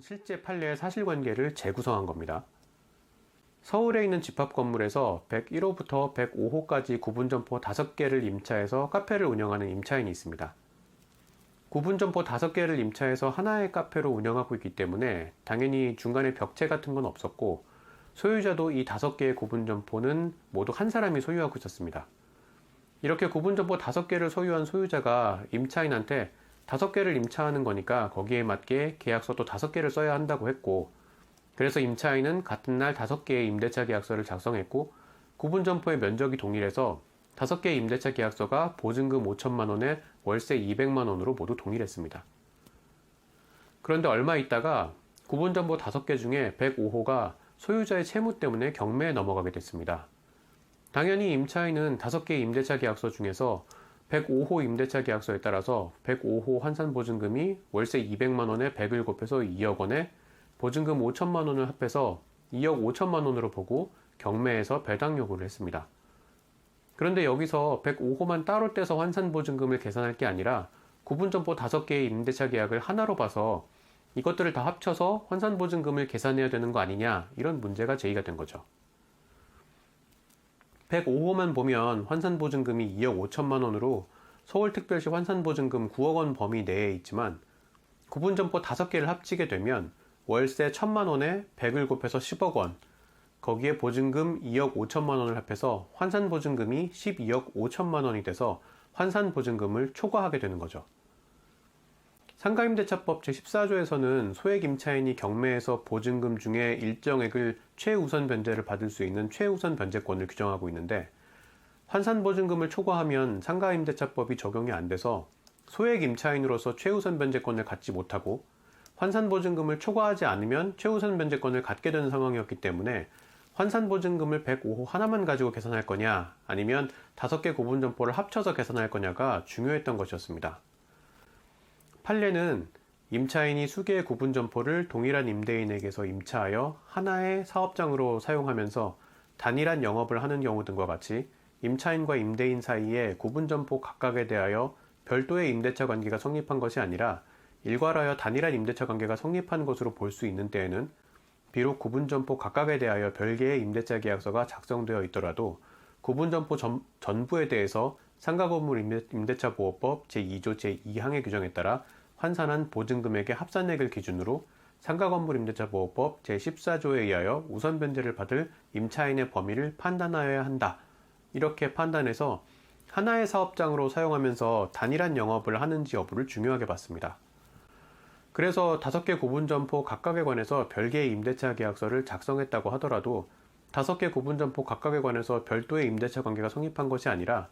실제 판례의 사실관계를 재구성한 겁니다. 서울에 있는 집합 건물에서 101호부터 105호까지 구분점포 5개를 임차해서 카페를 운영하는 임차인이 있습니다. 구분점포 5개를 임차해서 하나의 카페로 운영하고 있기 때문에 당연히 중간에 벽체 같은 건 없었고, 소유자도 이 5개의 구분점포는 모두 한 사람이 소유하고 있었습니다. 이렇게 구분점포 5개를 소유한 소유자가 임차인한테 5개를 임차하는 거니까 거기에 맞게 계약서도 5개를 써야 한다고 했고, 그래서 임차인은 같은 날 5개의 임대차 계약서를 작성했고, 구분점포의 면적이 동일해서 5개의 임대차 계약서가 보증금 5천만 원에 월세 200만 원으로 모두 동일했습니다. 그런데 얼마 있다가 구분점포 5개 중에 105호가 소유자의 채무 때문에 경매에 넘어가게 됐습니다. 당연히 임차인은 5개의 임대차 계약서 중에서 105호 임대차 계약서에 따라서 105호 환산보증금이 월세 200만 원에 100을 곱해서 2억 원에 보증금 5천만 원을 합해서 2억 5천만 원으로 보고 경매에서 배당 요구를 했습니다. 그런데 여기서 105호만 따로 떼서 환산보증금을 계산할 게 아니라 구분점포 5개의 임대차 계약을 하나로 봐서 이것들을 다 합쳐서 환산보증금을 계산해야 되는 거 아니냐, 이런 문제가 제기가 된 거죠. 105호만 보면 환산보증금이 2억 5천만 원으로 서울특별시 환산보증금 9억 원 범위 내에 있지만, 구분점포 5개를 합치게 되면 월세 1천만 원에 100을 곱해서 10억 원, 거기에 보증금 2억 5천만 원을 합해서 환산보증금이 12억 5천만 원이 돼서 환산보증금을 초과하게 되는 거죠. 상가임대차법 제14조에서는 소액임차인이 경매에서 보증금 중에 일정액을 최우선 변제를 받을 수 있는 최우선 변제권을 규정하고 있는데, 환산보증금을 초과하면 상가임대차법이 적용이 안 돼서 소액임차인으로서 최우선 변제권을 갖지 못하고, 환산보증금을 초과하지 않으면 최우선 변제권을 갖게 되는 상황이었기 때문에 환산보증금을 105호 하나만 가지고 계산할 거냐, 아니면 5개 구분점포를 합쳐서 계산할 거냐가 중요했던 것이었습니다. 판례는 임차인이 수개의 구분점포를 동일한 임대인에게서 임차하여 하나의 사업장으로 사용하면서 단일한 영업을 하는 경우 등과 같이 임차인과 임대인 사이에 구분점포 각각에 대하여 별도의 임대차 관계가 성립한 것이 아니라 일괄하여 단일한 임대차 관계가 성립한 것으로 볼 수 있는 때에는 비록 구분점포 각각에 대하여 별개의 임대차 계약서가 작성되어 있더라도 구분점포 전부에 대해서 상가건물 임대차 보호법 제2조 제2항의 규정에 따라 환산한 보증금액의 합산액을 기준으로 상가건물 임대차 보호법 제14조에 의하여 우선 변제를 받을 임차인의 범위를 판단하여야 한다. 이렇게 판단해서 하나의 사업장으로 사용하면서 단일한 영업을 하는지 여부를 중요하게 봤습니다. 그래서 5개 구분점포 각각에 관해서 별개의 임대차 계약서를 작성했다고 하더라도 5개 구분점포 각각에 관해서 별도의 임대차 관계가 성립한 것이 아니라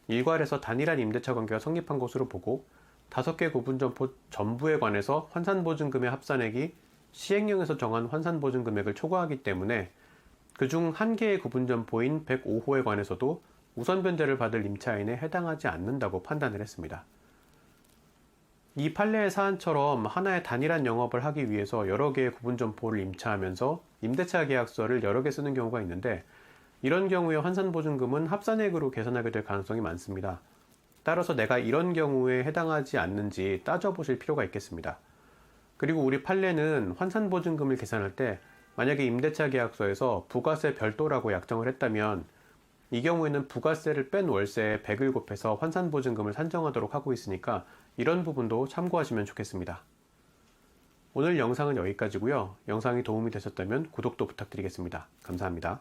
일괄해서 단일한 임대차 관계가 성립한 것으로 보고, 5개 구분점포 전부에 관해서 환산보증금의 합산액이 시행령에서 정한 환산보증금액을 초과하기 때문에 그중 한 개의 구분점포인 105호에 관해서도 우선 변제를 받을 임차인에 해당하지 않는다고 판단을 했습니다. 이 판례의 사안처럼 하나의 단일한 영업을 하기 위해서 여러 개의 구분점포를 임차하면서 임대차 계약서를 여러 개 쓰는 경우가 있는데, 이런 경우에 환산보증금은 합산액으로 계산하게 될 가능성이 많습니다. 따라서 내가 이런 경우에 해당하지 않는지 따져보실 필요가 있겠습니다. 그리고 우리 판례는 환산보증금을 계산할 때 만약에 임대차 계약서에서 부가세 별도라고 약정을 했다면 이 경우에는 부가세를 뺀 월세에 100을 곱해서 환산보증금을 산정하도록 하고 있으니까 이런 부분도 참고하시면 좋겠습니다. 오늘 영상은 여기까지고요. 영상이 도움이 되셨다면 구독도 부탁드리겠습니다. 감사합니다.